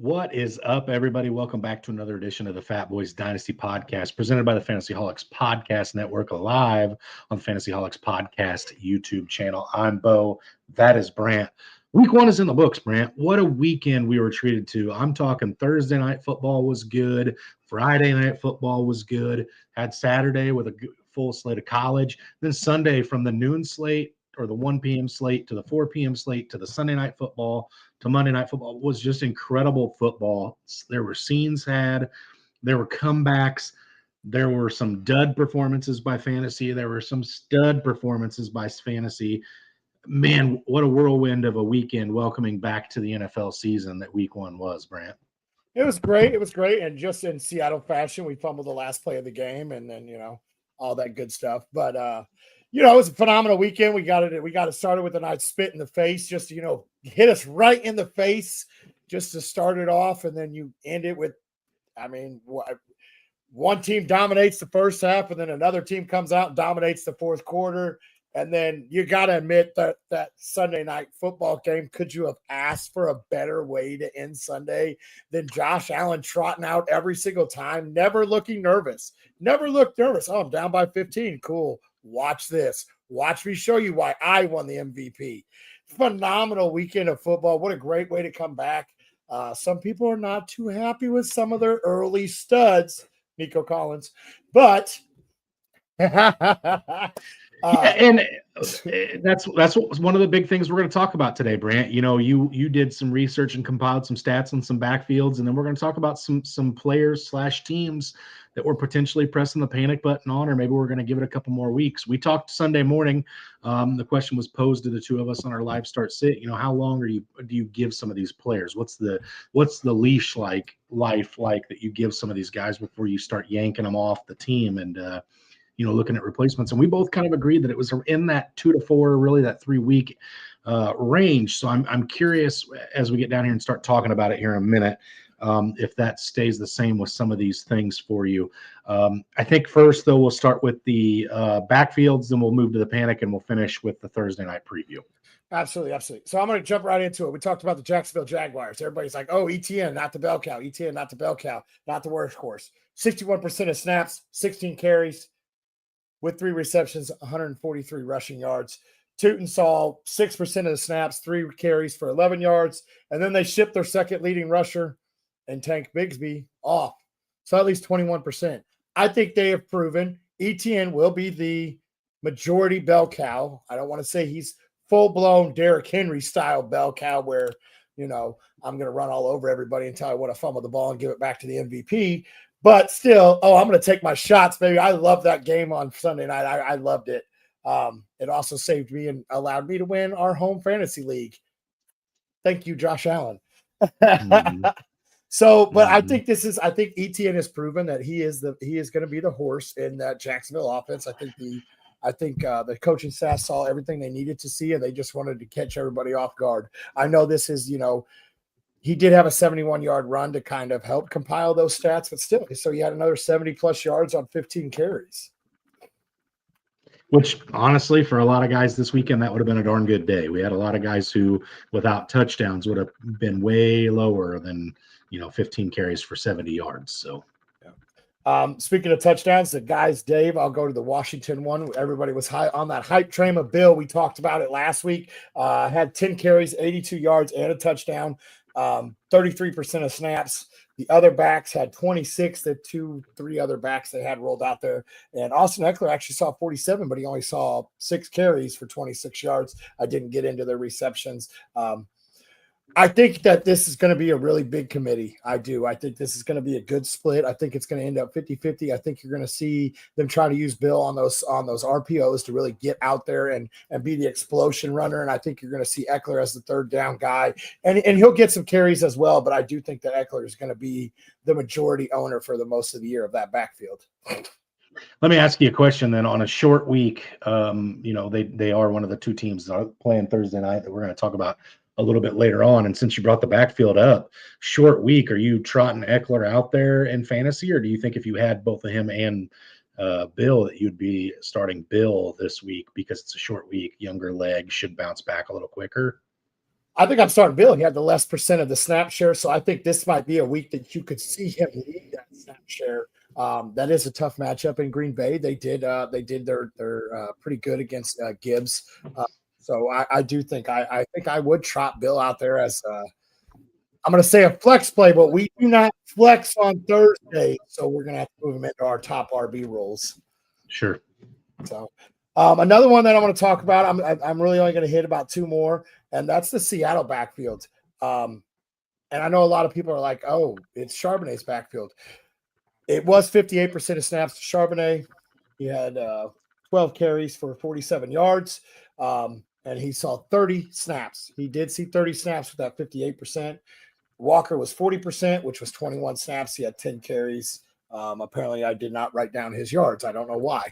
What is up, everybody? Welcome back to another edition of the Fatboyz Dynasty Podcast, presented by the Fantasyholics Podcast Network, live on the Fantasyholics Podcast YouTube channel. I'm Bo. That is Brant. Week one is in the books, Brant. What a weekend we were treated to. I'm talking Thursday night football was good. Friday night football was good. Had Saturday with a full slate of college. Then Sunday from the noon slate or the 1 p.m. slate to the 4 p.m. slate to the Sunday night football to Monday Night Football was just incredible football. There were scenes had, there were comebacks, there were some dud performances by fantasy, there were some stud performances by fantasy. Man, what a whirlwind of a weekend welcoming back to the NFL season that week one was, Brant. It was great. It was great. And just in Seattle fashion, we fumbled the last play of the game and then, all that good stuff. But, it was a phenomenal weekend. We got it started with a nice spit in the face, just to, hit us right in the face just to start it off. And then you end it with, one team dominates the first half and then another team comes out and dominates the fourth quarter. And then you got to admit that Sunday night football game, could you have asked for a better way to end Sunday than Josh Allen trotting out every single time, never looking nervous, never looked nervous. Oh, I'm down by 15. Cool. Watch this. Watch me show you why I won the MVP. Phenomenal weekend of football. What a great way to come back. Some people are not too happy with some of their early studs, Nico Collins, but and that's one of the big things we're going to talk about today, Brant. You did some research and compiled some stats on some backfields, and then we're going to talk about some players / teams that we're potentially pressing the panic button on, or maybe we're going to give it a couple more weeks. We talked Sunday morning. The question was posed to the two of us on our live start sit. How long do you give some of these players? What's the leash life like that you give some of these guys before you start yanking them off the team and looking at replacements? And we both kind of agreed that it was in that 2 to 4, really that 3-week range. So I'm curious as we get down here and start talking about it here in a minute, if that stays the same with some of these things for you. I think first, though, we'll start with the backfields, then we'll move to the panic, and we'll finish with the Thursday night preview. Absolutely. So I'm going to jump right into it. We talked about the Jacksonville Jaguars. Everybody's like, oh, ETN, not the bell cow. ETN, not the bell cow, not the workhorse. 61% of snaps, 16 carries with 3 receptions, 143 rushing yards. Tootin saw 6% of the snaps, 3 carries for 11 yards. And then they shipped their second leading rusher and Tank Bigsby off. So at least 21%. I think they have proven ETN will be the majority bell cow. I don't want to say he's full-blown Derrick Henry style bell cow where, I'm going to run all over everybody until I want to fumble the ball and give it back to the MVP. But still, I'm going to take my shots, baby. I love that game on Sunday night. I loved it. It also saved me and allowed me to win our home fantasy league. Thank you, Josh Allen. Mm-hmm. But I think ETN has proven that he is going to be the horse in that Jacksonville offense. I think the coaching staff saw everything they needed to see, and they just wanted to catch everybody off guard. I know this is, he did have a 71-yard run to kind of help compile those stats, but still, so he had another 70-plus yards on 15 carries. Which, honestly, for a lot of guys this weekend, that would have been a darn good day. We had a lot of guys who, without touchdowns, would have been way lower than, 15 carries for 70 yards. So, speaking of touchdowns, the guys, Dave, I'll go to the Washington one. Everybody was high on that hype train of Bill. We talked about it last week. Had 10 carries, 82 yards, and a touchdown. 33% of snaps. The other backs had 26. The 3 other backs they had rolled out there. And Austin Eckler actually saw 47, but he only saw 6 carries for 26 yards. I didn't get into the receptions. I think that this is going to be a really big committee. I do. I think this is going to be a good split. I think it's going to end up 50-50. I think you're going to see them try to use Bill on those RPOs to really get out there and be the explosion runner. And I think you're going to see Eckler as the third down guy. And he'll get some carries as well, but I do think that Eckler is going to be the majority owner for the most of the year of that backfield. Let me ask you a question then. On a short week, they are one of the 2 teams that are playing Thursday night that we're going to talk about a little bit later on. And since you brought the backfield up, short week, are you trotting Eckler out there in fantasy, or do you think if you had both of him and Bill that you'd be starting Bill this week because it's a short week, younger leg, should bounce back a little quicker? I think I'm starting Bill. He had the less percent of the snap share, so I think this might be a week that you could see him lead that snap share. That is a tough matchup in Green Bay. They did their pretty good against Gibbs. So I do think I think I would trot Bill out there as I'm going to say a flex play, but we do not flex on Thursday, so we're going to have to move him into our top RB roles. Sure. So another one that I want to talk about, I'm really only going to hit about two more, and that's the Seattle backfield. And I know a lot of people are like, oh, it's Charbonnet's backfield. It was 58% of snaps to Charbonnet. He had 12 carries for 47 yards, and he saw 30 snaps. He did see 30 snaps with that 58%. Walker was 40%, which was 21 snaps. He had 10 carries. Apparently, I did not write down his yards. I don't know why.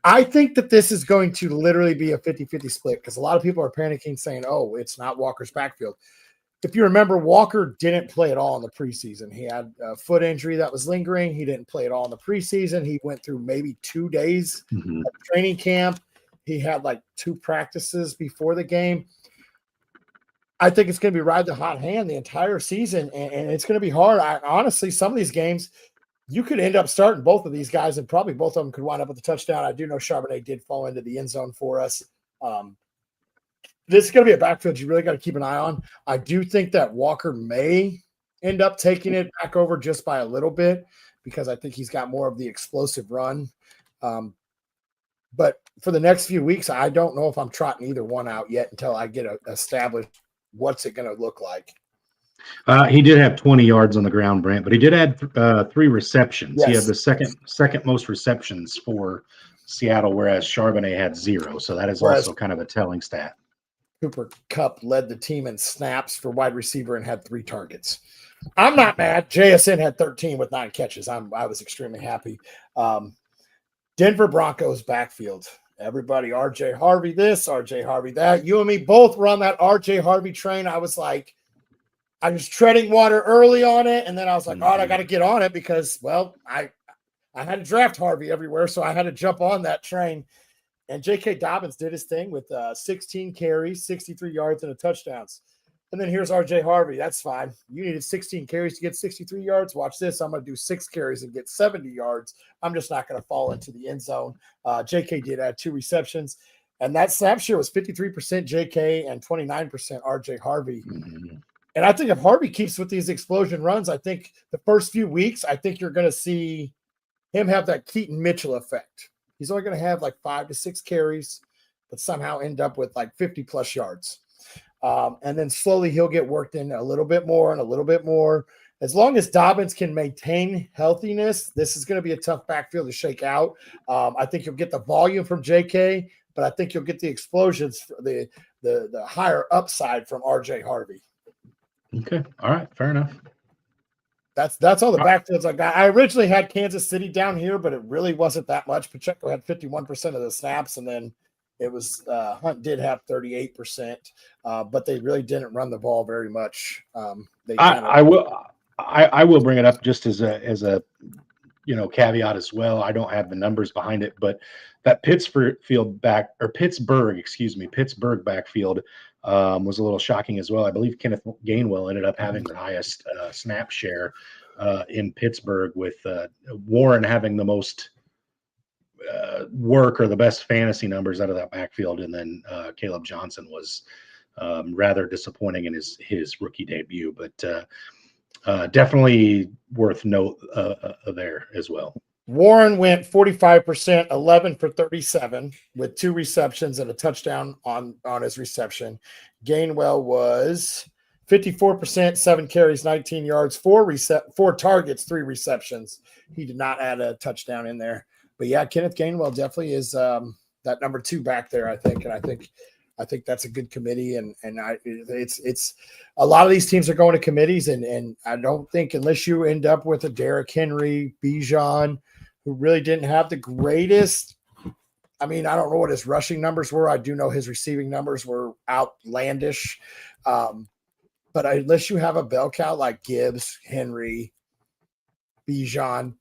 I think that this is going to literally be a 50-50 split because a lot of people are panicking saying, oh, it's not Walker's backfield. If you remember, Walker didn't play at all in the preseason. He had a foot injury that was lingering. He didn't play at all in the preseason. He went through maybe 2 days of training camp. He had like 2 practices before the game. I think it's going to be ride the hot hand the entire season, and it's going to be hard. Honestly, some of these games, you could end up starting both of these guys, and probably both of them could wind up with a touchdown. I do know Charbonnet did fall into the end zone for us. This is going to be a backfield you really got to keep an eye on. I do think that Walker may end up taking it back over just by a little bit because I think he's got more of the explosive run. But for the next few weeks, I don't know if I'm trotting either one out yet until I get established what's it going to look like. He did have 20 yards on the ground, Brent, but he did add 3 receptions. Yes. He had the second most receptions for Seattle, whereas Charbonnet had 0. So that is also kind of a telling stat. Cooper Kupp led the team in snaps for wide receiver and had 3 targets. I'm not mad. JSN had 13 with 9 catches. I was extremely happy. Denver Broncos backfield. Everybody, RJ Harvey this, RJ Harvey that. You and me both were on that RJ Harvey train. I was treading water early on it, and then I was like, all right, I got to get on it because, well, I had to draft Harvey everywhere, so I had to jump on that train. And J.K. Dobbins did his thing with 16 carries, 63 yards, and a touchdowns. And then here's R.J. Harvey. That's fine. You needed 16 carries to get 63 yards. Watch this. I'm going to do 6 carries and get 70 yards. I'm just not going to fall into the end zone. J.K. did add 2 receptions. And that snap share was 53% J.K. and 29% R.J. Harvey. And I think if Harvey keeps with these explosion runs, I think the first few weeks, I think you're going to see him have that Keaton Mitchell effect. He's only going to have like 5 to 6 carries, but somehow end up with like 50-plus yards. And then slowly he'll get worked in a little bit more and a little bit more. As long as Dobbins can maintain healthiness, this is going to be a tough backfield to shake out. I think you'll get the volume from JK, but I think you'll get the explosions, the higher upside from RJ Harvey. Okay. All right. Fair enough. That's all the backfields I got. I originally had Kansas City down here, but it really wasn't that much. Pacheco had 51% of the snaps, and then it was Hunt did have 38%, but they really didn't run the ball very much. I will bring it up just as a caveat as well. I don't have the numbers behind it, but that Pittsburgh backfield was a little shocking as well. I believe Kenneth Gainwell ended up having the highest snap share in Pittsburgh, with Warren having the most work or the best fantasy numbers out of that backfield, and then Caleb Johnson was rather disappointing in his rookie debut, but definitely worth note there as well. Warren went 45%, 11 for 37 with 2 receptions and a touchdown on his reception. Gainwell was 54%, 7 carries, 19 yards, 4 targets, 3 receptions. He did not add a touchdown in there. But yeah, Kenneth Gainwell definitely is that number 2 back there, I think. And I think that's a good committee. And it's a lot of these teams are going to committees. And I don't think, unless you end up with a Derrick Henry, Bijan, who really didn't have the greatest. I mean, I don't know what his rushing numbers were. I do know his receiving numbers were outlandish. But unless you have a bell cow like Gibbs, Henry, Bijan,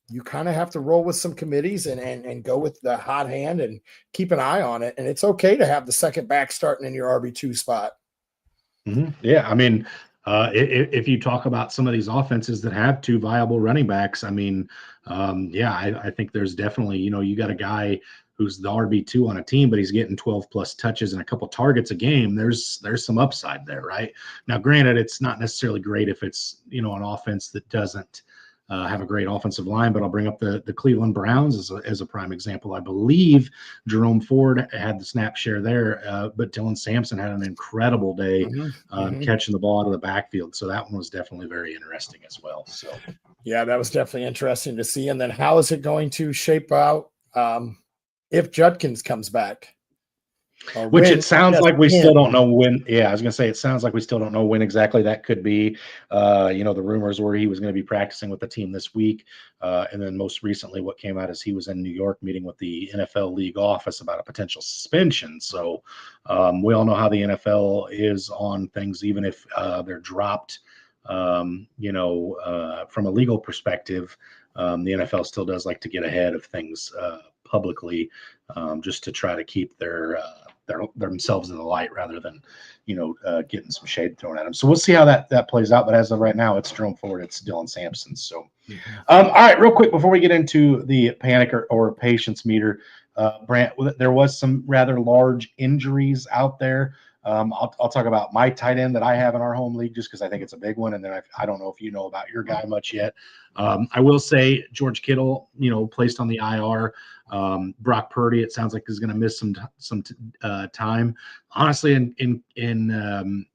you kind of have to roll with some committees and go with the hot hand and keep an eye on it. And it's okay to have the second back starting in your RB2 spot. Yeah, I mean, if you talk about some of these offenses that have two viable running backs, I mean, yeah, I think there's definitely, you got a guy who's the RB2 on a team, but he's getting 12 plus touches and a couple targets a game. There's some upside there, right? Now, granted, it's not necessarily great if it's, an offense that doesn't have a great offensive line, but I'll bring up the Cleveland Browns as a prime example. I believe Jerome Ford had the snap share there, but Dylan Sampson had an incredible day catching the ball out of the backfield. So that one was definitely very interesting as well. So yeah, that was definitely interesting to see. And then how is it going to shape out if Judkins comes back? Which it sounds like we still don't know when. Yeah, I was going to say it sounds like we still don't know when exactly that could be. The rumors were he was going to be practicing with the team this week. And then most recently what came out is he was in New York meeting with the NFL league office about a potential suspension. So we all know how the NFL is on things, even if they're dropped, from a legal perspective. The NFL still does like to get ahead of things publicly, just to try to keep themselves in the light rather than, getting some shade thrown at them. So we'll see how that plays out. But as of right now, it's Jerome Ford, it's Dylan Sampson. So, all right, real quick before we get into the panic or patience meter, Brant, there was some rather large injuries out there. I'll talk about my tight end that I have in our home league just because I think it's a big one. And then I don't know if you know about your guy much yet. I will say George Kittle, placed on the IR. Brock Purdy, it sounds like is going to miss some time. Honestly, in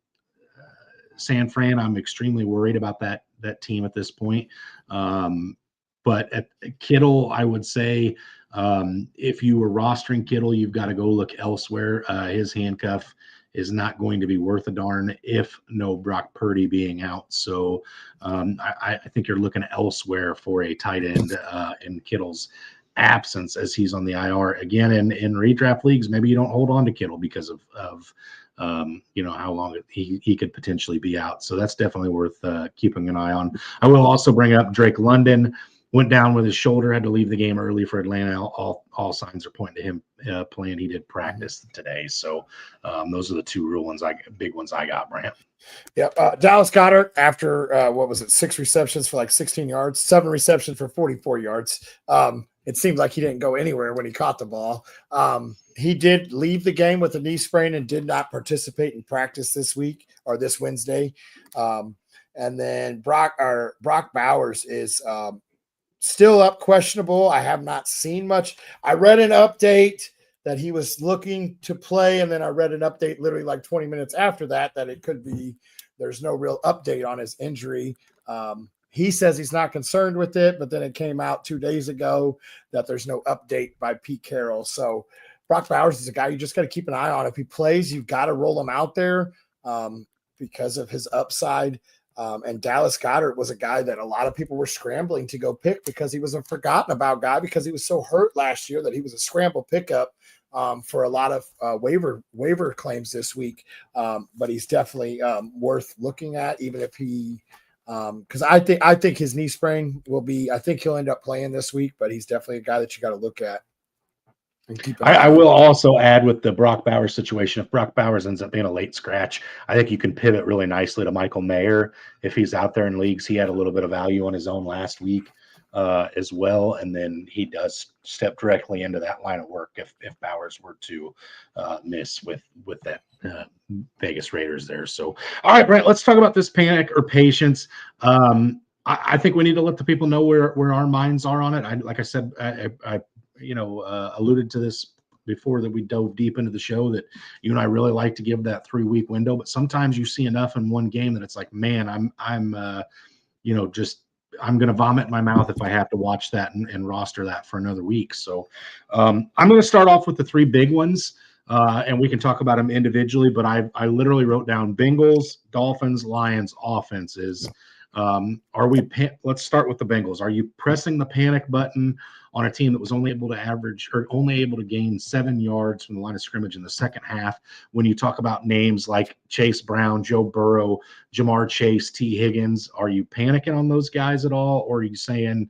San Fran, I'm extremely worried about that team at this point. But at Kittle, I would say if you were rostering Kittle, you've got to go look elsewhere. His handcuff is not going to be worth a darn if no Brock Purdy being out. So I think you're looking elsewhere for a tight end in Kittle's absence as he's on the IR again in redraft leagues. Maybe you don't hold on to Kittle because of how long he could potentially be out. So that's definitely worth keeping an eye on. I will also bring up Drake London. Went down with his shoulder, had to leave the game early for Atlanta. All signs are pointing to him playing. He did practice today. So those are the two big ones I got, Brant. Yep. Dallas Goedert, after 6 receptions for like 16 yards, 7 receptions for 44 yards. It seemed like he didn't go anywhere when he caught the ball. He did leave the game with a knee sprain and did not participate in practice this week or this Wednesday. And then Brock Bowers is still up, questionable. I have not seen much. I read an update that he was looking to play, and then I read an update literally like 20 minutes after that it could be there's no real update on his injury. He says he's not concerned with it, but then it came out 2 days ago that there's no update by Pete Carroll. So Brock Bowers is a guy you just got to keep an eye on. If he plays, you've got to roll him out there because of his upside. And Dallas Goedert was a guy that a lot of people were scrambling to go pick because he was a forgotten about guy because he was so hurt last year that he was a scramble pickup for a lot of waiver claims this week. But he's definitely worth looking at, even if he because I think his knee sprain will be. I think he'll end up playing this week, but he's definitely a guy that you got to look at. I will also add with the Brock Bowers situation, if Brock Bowers ends up being a late scratch, I think you can pivot really nicely to Michael Mayer. If he's out there in leagues, he had a little bit of value on his own last week as well. And then he does step directly into that line of work if Bowers were to miss with that Vegas Raiders there. So, all right, Brent, let's talk about this panic or patience. I think we need to let the people know where our minds are on it. Like I said, I alluded to this before that we dove deep into the show that you and I really like to give that 3-week window, but sometimes you see enough in one game that it's like, man, I'm going to vomit in my mouth if I have to watch that and roster that for another week. So I'm going to start off with the 3 big ones and we can talk about them individually, but I literally wrote down Bengals, Dolphins, Lions offenses. Let's start with the Bengals. Are you pressing the panic button on a team that was only able to gain 7 yards from the line of scrimmage in the second half? When you talk about names like Chase Brown, Joe Burrow, Jamar Chase, T. Higgins, are you panicking on those guys at all? Or are you saying,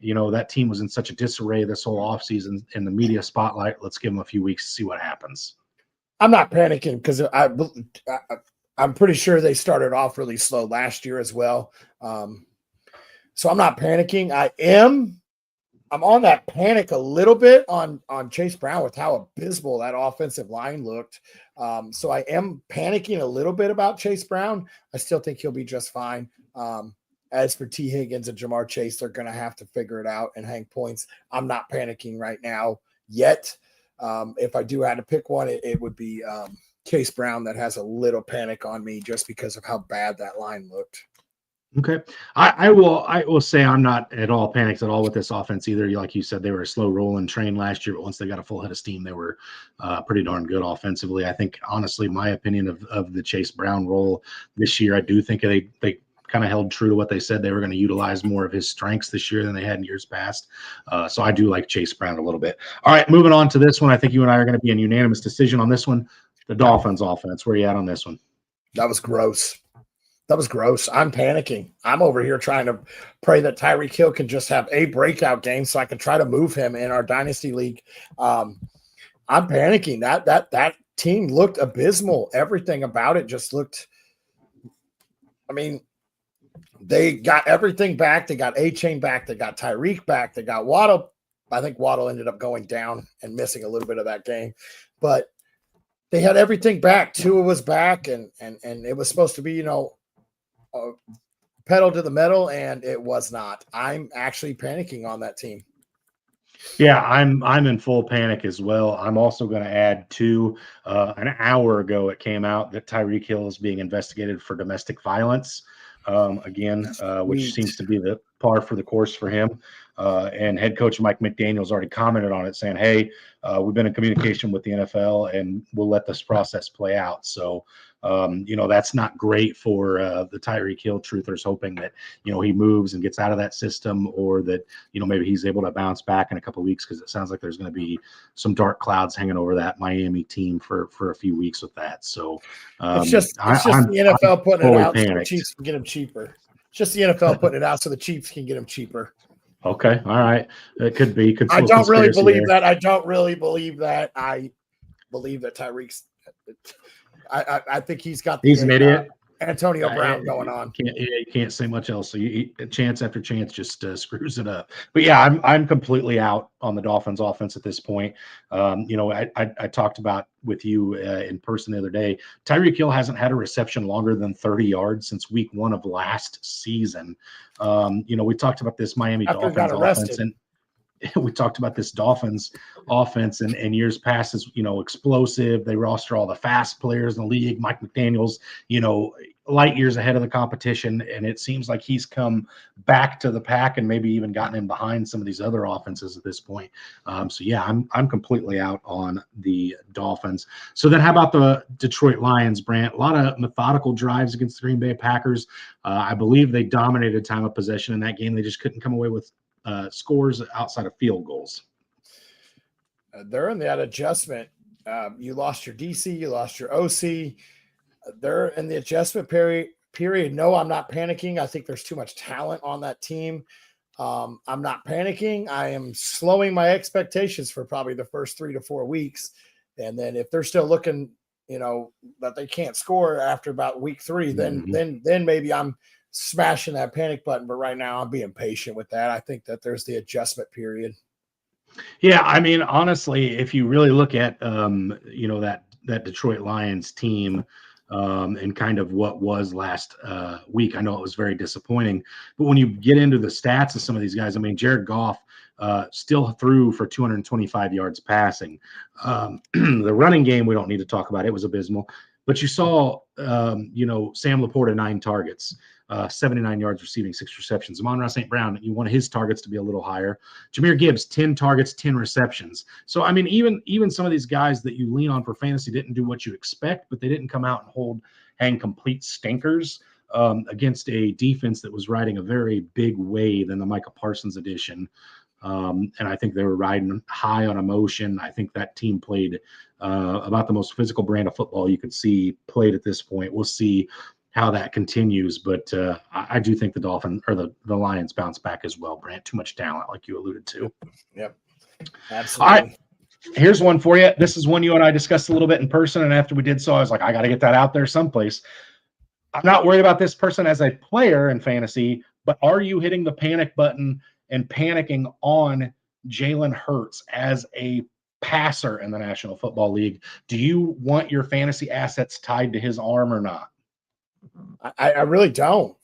that team was in such a disarray this whole offseason in the media spotlight, let's give them a few weeks to see what happens? I'm not panicking because I'm pretty sure they started off really slow last year as well. So I'm not panicking. I'm on that panic a little bit on Chase Brown with how abysmal that offensive line looked. So I am panicking a little bit about Chase Brown. I still think he'll be just fine. As for T. Higgins and Jamar Chase, they're going to have to figure it out and hang points. I'm not panicking right now yet. If I do have to pick one, it would be Chase Brown that has a little panic on me just because of how bad that line looked. Okay. I will say I'm not at all panicked at all with this offense either. Like you said, they were a slow rolling train last year, but once they got a full head of steam, they were pretty darn good offensively. I think, honestly, my opinion of the Chase Brown role this year, I do think they kind of held true to what they said they were going to utilize more of his strengths this year than they had in years past. So I do like Chase Brown a little bit. All right, moving on to this one. I think you and I are going to be in unanimous decision on this one. The Dolphins offense. Where are you at on this one? That was gross. That was gross. I'm panicking. I'm over here trying to pray that Tyreek Hill can just have a breakout game so I can try to move him in our dynasty league. I'm panicking. That team looked abysmal. Everything about it just looked. I mean, they got everything back. They got A-Chain back. They got Tyreek back. They got Waddle. I think Waddle ended up going down and missing a little bit of that game, but they had everything back. Tua was back, and it was supposed to be, pedal to the metal, and it was not. I'm actually panicking on that team. Yeah, I'm in full panic as well. I'm also going to add to an hour ago it came out that Tyreek Hill is being investigated for domestic violence again, which seems to be the par for the course for him. And head coach Mike McDaniel's already commented on it, saying, "Hey, we've been in communication with the NFL, and we'll let this process play out." So, that's not great for the Tyreek Hill truthers, hoping that he moves and gets out of that system, or that maybe he's able to bounce back in a couple of weeks, because it sounds like there's going to be some dark clouds hanging over that Miami team for a few weeks with that. So it's just the NFL putting it out so the Chiefs can get him cheaper. It's just the NFL putting it out so the Chiefs can get him cheaper. Okay. All right. It could be. I don't really believe that. I don't really believe that. I believe that Tyreek's I think he's an idiot. Antonio Brown going on. You can't say much else. So chance after chance just screws it up. But yeah, I'm completely out on the Dolphins offense at this point. I talked about with you in person the other day. Tyreek Hill hasn't had a reception longer than 30 yards since week 1 of last season. We talked about this Miami Dolphins offense, and we talked about this Dolphins offense and years past is, explosive. They roster all the fast players in the league. Mike McDaniel's, light years ahead of the competition. And it seems like he's come back to the pack and maybe even gotten in behind some of these other offenses at this point. So yeah, I'm completely out on the Dolphins. So then how about the Detroit Lions, Brant? A lot of methodical drives against the Green Bay Packers. I believe they dominated time of possession in that game. They just couldn't come away with scores outside of field goals. They're in that adjustment. You lost your DC, you lost your OC. They're in the adjustment period. No, I'm not panicking. I think there's too much talent on that team. I'm not panicking. I am slowing my expectations for probably the first 3 to 4 weeks. And then if they're still looking, that they can't score after about week 3, then maybe I'm smashing that panic button. But right now I'm being patient with that. I think that there's the adjustment period. Yeah, I mean, honestly, if you really look at that Detroit Lions team and kind of what was last week, I know it was very disappointing. But when you get into the stats of some of these guys, I mean, Jared Goff still threw for 225 yards passing. The running game, we don't need to talk about. It was abysmal. But you saw, Sam Laporta 9 targets. 79 yards receiving, 6 receptions. Amon-Ra St. Brown, you want his targets to be a little higher. Jahmyr Gibbs, 10 targets, 10 receptions. So, I mean, even some of these guys that you lean on for fantasy didn't do what you expect, but they didn't come out and hang complete stinkers against a defense that was riding a very big wave in the Micah Parsons edition. And I think they were riding high on emotion. I think that team played about the most physical brand of football you could see played at this point. We'll see how that continues, but I do think the Dolphins or the Lions bounce back as well, Brant. Too much talent, like you alluded to. Yep, absolutely. All right. Here's one for you. This is one you and I discussed a little bit in person, and after we did so, I was like, I got to get that out there someplace. I'm not worried about this person as a player in fantasy, but are you hitting the panic button and panicking on Jalen Hurts as a passer in the National Football League? Do you want your fantasy assets tied to his arm or not? I really don't.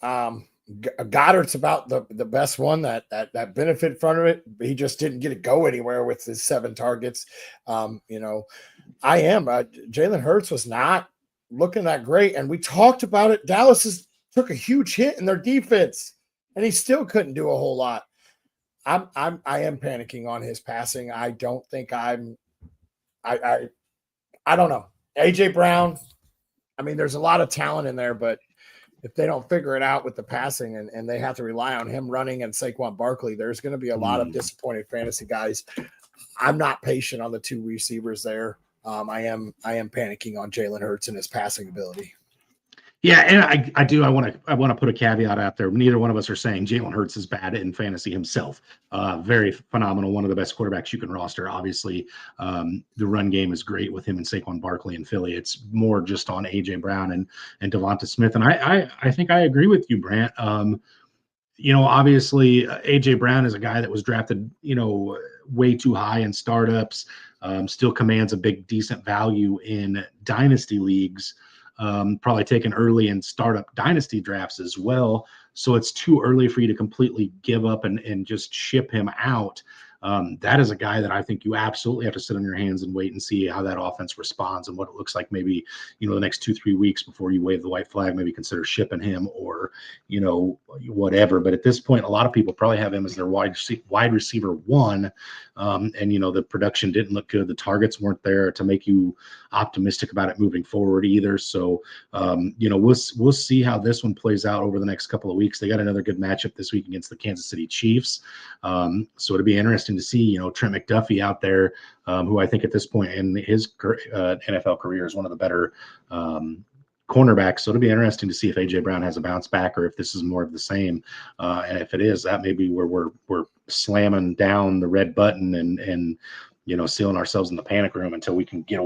Goddard's about the best one that benefit from it. He just didn't get to go anywhere with his 7 targets. I am. Jalen Hurts was not looking that great, and we talked about it. Dallas took a huge hit in their defense, and he still couldn't do a whole lot. I am panicking on his passing. I don't think I don't know. AJ Brown. I mean, there's a lot of talent in there, but if they don't figure it out with the passing and they have to rely on him running and Saquon Barkley, there's going to be a lot of disappointed fantasy guys. I'm not patient on the 2 receivers there. I am panicking on Jalen Hurts and his passing ability. Yeah, and I want to put a caveat out there. Neither one of us are saying Jalen Hurts is bad in fantasy himself. Very phenomenal, one of the best quarterbacks you can roster. Obviously, the run game is great with him and Saquon Barkley in Philly. It's more just on AJ Brown and Devonta Smith. And I think I agree with you, Brant. Obviously, AJ Brown is a guy that was drafted, way too high in startups. Still commands a big, decent value in dynasty leagues. Probably taken early in startup dynasty drafts as well. So it's too early for you to completely give up and just ship him out. That is a guy that I think you absolutely have to sit on your hands and wait and see how that offense responds and what it looks like maybe, the next 2-3 weeks before you wave the white flag, maybe consider shipping him or, whatever. But at this point, a lot of people probably have him as their wide receiver 1. And, the production didn't look good. The targets weren't there to make you optimistic about it moving forward either. So, we'll see how this one plays out over the next couple of weeks. They got another good matchup this week against the Kansas City Chiefs. So it'll be interesting to see, Trent McDuffie out there, who I think at this point in his NFL career is one of the better cornerbacks. So it'll be interesting to see if AJ Brown has a bounce back or if this is more of the same. And if it is, that may be where we're slamming down the red button and sealing ourselves in the panic room until we can get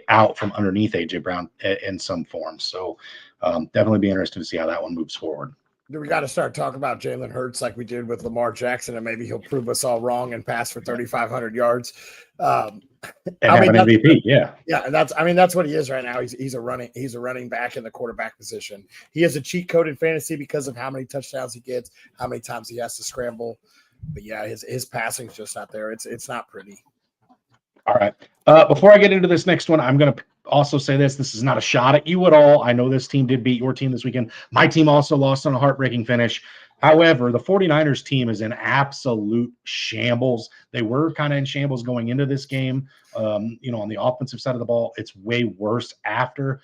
out from underneath AJ Brown in some form. So definitely be interested to see how that one moves forward. We got to start talking about Jalen Hurts like we did with Lamar Jackson, and maybe he'll prove us all wrong and pass for 3,500 yards. And have an MVP, yeah. Yeah, and that's what he is right now. He's a running back in the quarterback position. He has a cheat code in fantasy because of how many touchdowns he gets, how many times he has to scramble. But yeah, his passing's just not there. It's not pretty. All right. Before I get into this next one, I'm going to also say this. This is not a shot at you at all. I know this team did beat your team this weekend. My team also lost on a heartbreaking finish. However, the 49ers team is in absolute shambles. They were kind of in shambles going into this game. On the offensive side of the ball, it's way worse after.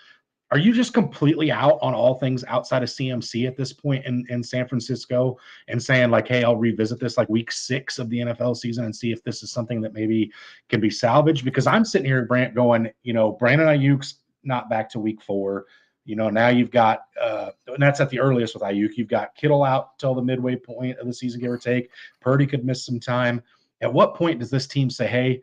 Are you just completely out on all things outside of CMC at this point in San Francisco and saying like, hey, I'll revisit this like week 6 of the NFL season and see if this is something that maybe can be salvaged? Because I'm sitting here, Brant, going, Brandon Ayuk's not back to week 4. Now you've got, and that's at the earliest with Ayuk, you've got Kittle out till the midway point of the season, give or take. Purdy could miss some time. At what point does this team say, hey,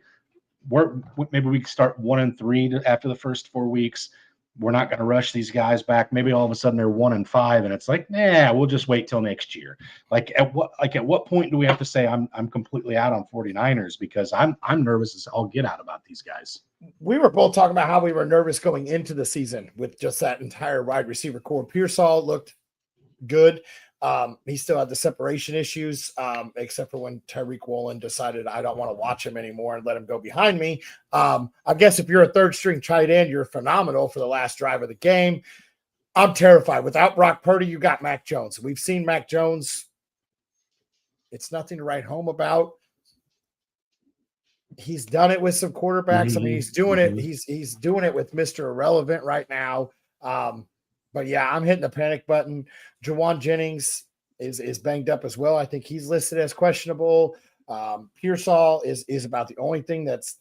maybe we can start 1-3 after the first 4 weeks? We're not going to rush these guys back. Maybe all of a sudden they're 1-5, and it's like, we'll just wait till next year. At what point do we have to say I'm completely out on 49ers? Because I'm nervous as all get out about these guys. We were both talking about how we were nervous going into the season with just that entire wide receiver core. Pearsall looked good. He still had the separation issues, except for when Tyreek Woolen decided I don't want to watch him anymore and let him go behind me. I guess if you're a third string tight end, you're phenomenal for the last drive of the game. I'm terrified. Without Brock Purdy, you got Mac Jones. We've seen Mac Jones. It's nothing to write home about. He's done it with some quarterbacks. Mm-hmm. I mean, he's doing it. He's doing it with Mr. Irrelevant right now. But yeah, I'm hitting the panic button. Jawan Jennings is banged up as well. I think he's listed as questionable. Pearsall is about the only thing that's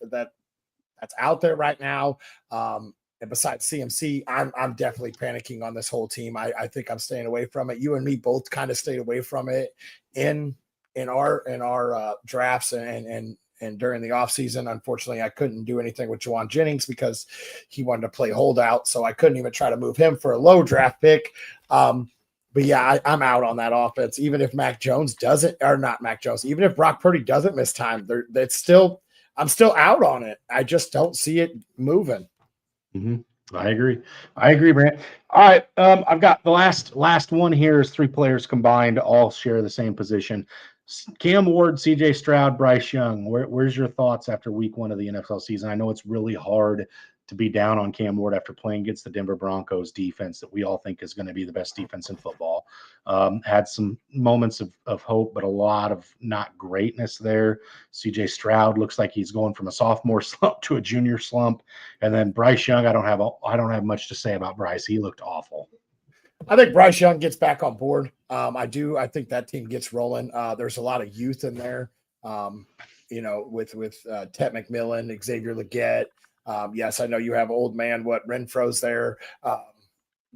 out there right now. And besides CMC, I'm definitely panicking on this whole team. I think I'm staying away from it. You and me both kind of stayed away from it in our drafts and And during the offseason, unfortunately, I couldn't do anything with Juwan Jennings because he wanted to play holdout. So I couldn't even try to move him for a low draft pick. But yeah, I'm out on that offense. Even if Mac Jones doesn't, or not Mac Jones, even if Brock Purdy doesn't miss time, I'm still out on it. I just don't see it moving. Mm-hmm. I agree, Brant. All right. I've got the last one here is 3 players combined, all share the same position. Cam Ward, CJ Stroud, Bryce Young. Where's your thoughts after week 1 of the NFL season? I know it's really hard to be down on Cam Ward after playing against the Denver Broncos defense that we all think is going to be the best defense in football. Had some moments of hope, but a lot of not greatness there. CJ Stroud looks like he's going from a sophomore slump to a junior slump. And then Bryce Young, I don't have much to say about Bryce. He looked awful. I think Bryce Young gets back on board. I think that team gets rolling. There's a lot of youth in there, with Ted McMillan, Xavier Legette. Yes, I know you have old man, Renfro's there.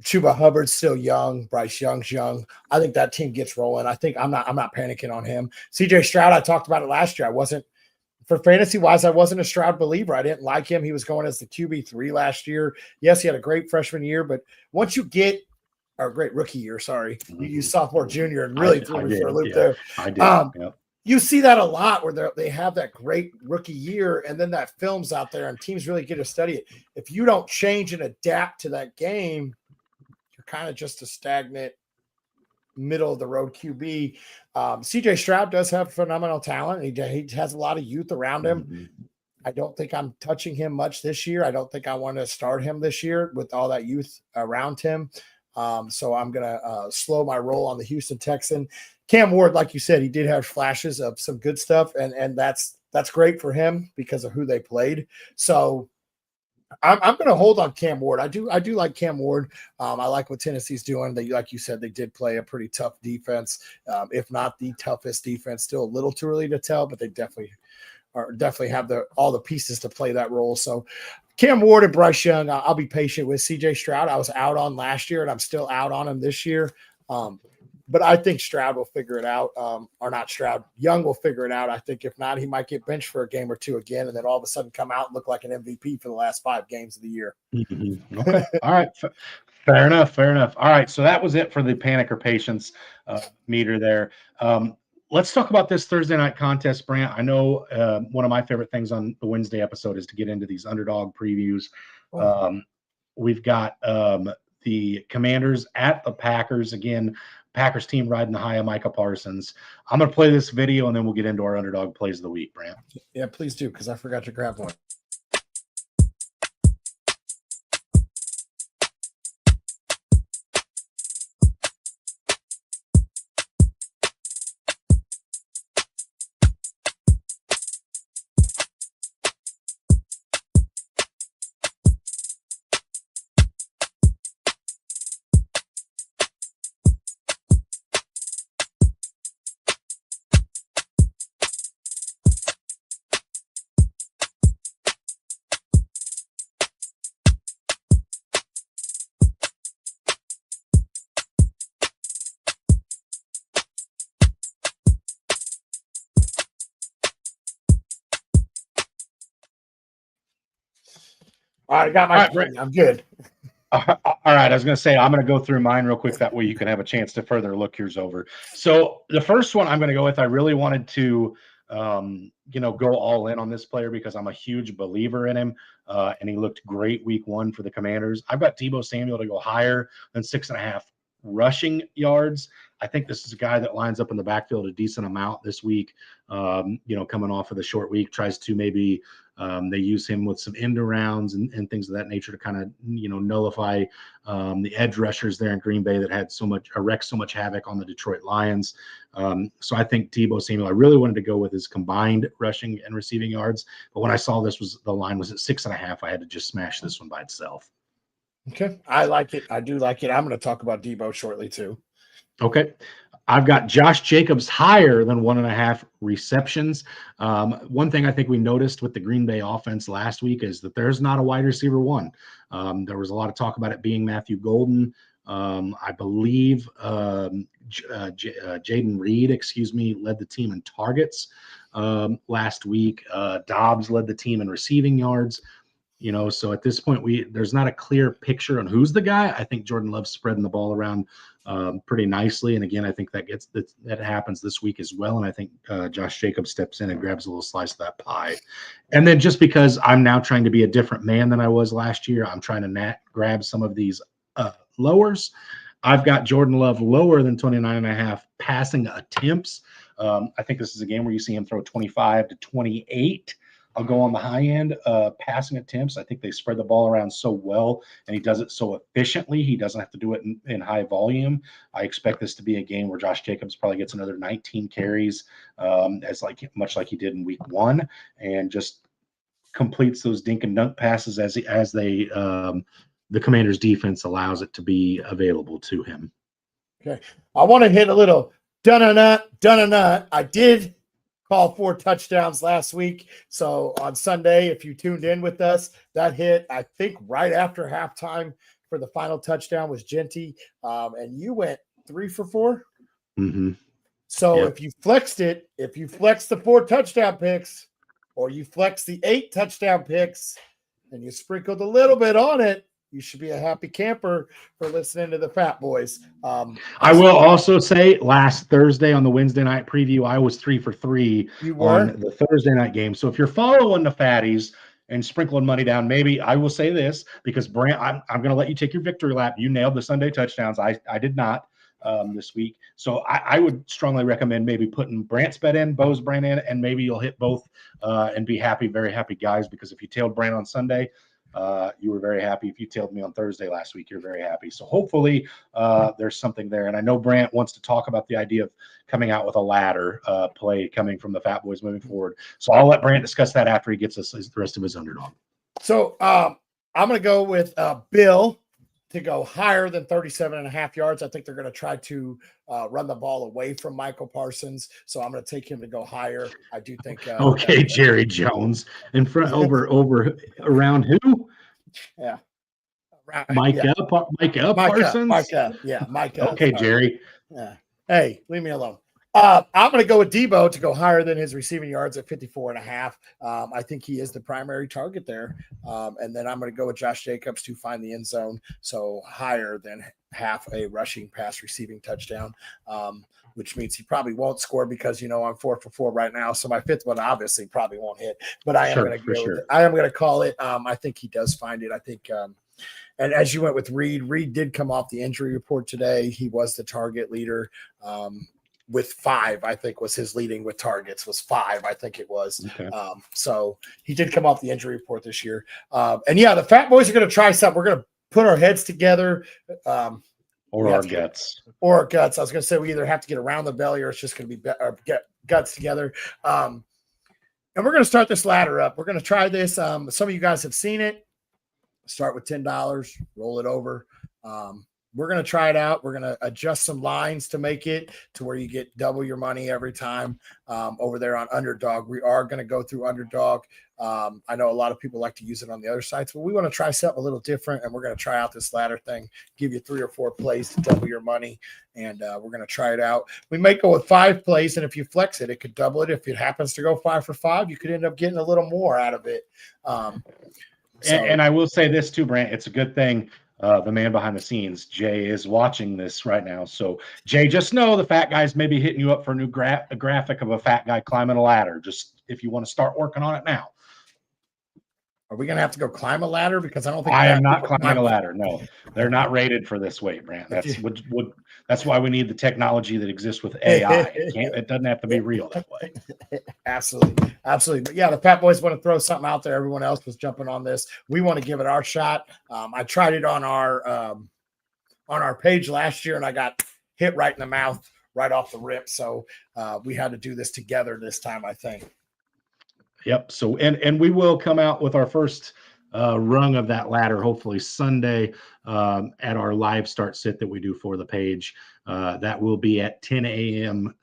Chuba Hubbard's still young. Bryce Young's young. I think that team gets rolling. I think I'm not panicking on him. CJ Stroud, I talked about it last year. For fantasy wise, I wasn't a Stroud believer. I didn't like him. He was going as the QB3 last year. Yes, he had a great freshman year, but once you get or great rookie year, sorry. You used sophomore, junior, and really threw me for a loop there. I did. You see that a lot where they have that great rookie year, and then that film's out there, and teams really get to study it. If you don't change and adapt to that game, you're kind of just a stagnant, middle-of-the-road QB. CJ Stroud does have phenomenal talent. He has a lot of youth around him. Mm-hmm. I don't think I'm touching him much this year. I don't think I want to start him this year with all that youth around him. So I'm going to slow my roll on the Houston Texan. Cam Ward, like you said, he did have flashes of some good stuff, and that's great for him because of who they played. So I'm going to hold on Cam Ward. I do like Cam Ward. I like what Tennessee's doing. They, like you said, they did play a pretty tough defense, if not the toughest defense. Still a little too early to tell, but they definitely have all the pieces to play that role. So Cam Ward and Bryce Young, I'll be patient with. CJ Stroud, I was out on last year, and I'm still out on him this year. But I think Stroud will figure it out. Or not Stroud. Young will figure it out. I think if not, he might get benched for a game or two again, and then all of a sudden come out and look like an MVP for the last 5 games of the year. Mm-hmm. Okay. All right. Fair enough. All right. So that was it for the panic or patience meter there. Let's talk about this Thursday night contest, Brant. I know one of my favorite things on the Wednesday episode is to get into these underdog previews. We've got the Commanders at the Packers. Again, Packers team riding the high of Micah Parsons. I'm going to play this video, and then we'll get into our underdog plays of the week, Brant. Yeah, please do, because I forgot to grab one. All right, I got my brain. I'm good. All right. I was going to say, I'm going to go through mine real quick. That way you can have a chance to further look yours over. So the first one I'm going to go with, I really wanted to, go all in on this player because I'm a huge believer in him. And he looked great week 1 for the Commanders. I've got Deebo Samuel to go higher than 6.5 rushing yards. I think this is a guy that lines up in the backfield a decent amount this week, coming off of the short week, tries to maybe they use him with some end arounds and things of that nature to kind of, nullify the edge rushers there in Green Bay that had wrecked so much havoc on the Detroit Lions. So I think Deebo Samuel, I really wanted to go with his combined rushing and receiving yards. But when I saw the line was at 6.5, I had to just smash this one by itself. Okay. I like it. I do like it. I'm going to talk about Deebo shortly too. Okay. I've got Josh Jacobs higher than 1.5 receptions. One thing I think we noticed with the Green Bay offense last week is that there's not a wide receiver 1. There was a lot of talk about it being Matthew Golden. I believe Jaden Reed, led the team in targets. last week. Dobbs led the team in receiving yards. So at this point, there's not a clear picture on who's the guy. I think Jordan Love's spreading the ball around pretty nicely, and again, I think that happens this week as well. And I think Josh Jacobs steps in and grabs a little slice of that pie. And then just because I'm now trying to be a different man than I was last year, I'm trying to grab some of these lowers. I've got Jordan Love lower than 29.5 passing attempts. I think this is a game where you see him throw 25 to 28. I'll go on the high end passing attempts. I think they spread the ball around so well, and he does it so efficiently. He doesn't have to do it in high volume. I expect this to be a game where Josh Jacobs probably gets another 19 carries, much like he did in week 1, and just completes those dink and dunk passes as the Commanders' defense allows it to be available to him. Okay, I want to hit a little dun-a-nut. I did call 4 touchdowns last week. So on Sunday, if you tuned in with us, that hit, I think, right after halftime for the final touchdown was Genty. And you went 3 for 4. Mm-hmm. So if you flexed it, if you flexed the 4 touchdown picks, or you flexed the 8 touchdown picks, and you sprinkled a little bit on it, you should be a happy camper for listening to the Fatboyz. I will also say last Thursday on the Wednesday night preview, I was 3 for 3 on the Thursday night game. So if you're following the Fatties and sprinkling money down, maybe I will say this, because Brant, I'm going to let you take your victory lap. You nailed the Sunday touchdowns. I did not this week. So I would strongly recommend maybe putting Brant's bet in, Bo's Brant in, and maybe you'll hit both and be happy, very happy guys, because if you tailed Brant on Sunday, you were very happy. If you tailed me on Thursday last week, you're very happy. So hopefully there's something there. And I know Brant wants to talk about the idea of coming out with a ladder play coming from the Fatboyz moving forward. So I'll let Brant discuss that after he gets us the rest of his underdog. So I'm going to go with Bill to go higher than 37.5 yards. I think they're going to try to run the ball away from Michael Parsons. So I'm going to take him to go higher. I do think. Okay, Jerry Jones in front around who? Yeah. Micah Parsons. Micah. Okay, Jerry. Yeah. Hey, leave me alone. I'm going to go with Debo to go higher than his receiving yards at 54.5. I think he is the primary target there. And then I'm going to go with Josh Jacobs to find the end zone. So higher than half a rushing pass receiving touchdown, which means he probably won't score because, I'm 4 for 4 right now. So my 5th one obviously probably won't hit, but I am going to go with it. I am going to call it. I think he does find it. I think, and as you went with Reed did come off the injury report today. He was the target leader. With 5, I think was his leading with targets was 5. I think it was. Okay. So he did come off the injury report this year. And yeah, the Fatboyz are going to try something. We're going to put our heads together. Or our guts. Or our guts. I was going to say we either have to get around the belly or it's just going to be get guts together. And we're going to start this ladder up. We're going to try this. Some of you guys have seen it. Start with $10, roll it over. We're going to try it out. We're going to adjust some lines to make it to where you get double your money every time over there on Underdog. We are going to go through Underdog. I know a lot of people like to use it on the other sites, but we want to try something a little different, and we're going to try out this ladder thing, give you 3 or 4 plays to double your money, and we're going to try it out. We might go with 5 plays, and if you flex it, it could double it. If it happens to go 5 for 5, you could end up getting a little more out of it. And I will say this too, Brant, it's a good thing. The man behind the scenes, Jay, is watching this right now. So, Jay, just know the fat guy's maybe hitting you up for a new graphic of a fat guy climbing a ladder. Just if you want to start working on it now. Are we going to have to go climb a ladder? Because I don't think I am not climbing a ladder. No, they're not rated for this weight, Brant. That's why we need the technology that exists with AI. It doesn't have to be real that way. Absolutely. But yeah, the Fatboyz want to throw something out there. Everyone else was jumping on this. We want to give it our shot. I tried it on our page last year, and I got hit right in the mouth right off the rip. So we had to do this together this time, I think. Yep. So, and we will come out with our first rung of that ladder, hopefully Sunday at our live start sit that we do for the page. That will be at 10 a.m.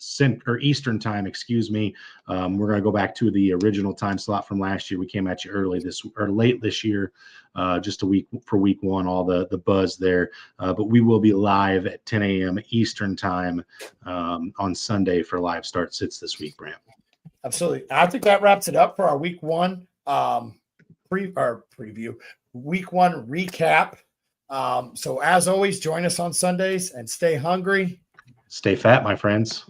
Eastern time, excuse me. We're going to go back to the original time slot from last year. We came at you late this year, just a week for week 1, all the buzz there. But we will be live at 10 a.m. Eastern time on Sunday for live start sits this week, Brant. Absolutely. I think that wraps it up for our week one preview, week one recap. So as always, join us on Sundays and stay hungry. Stay fat, my friends.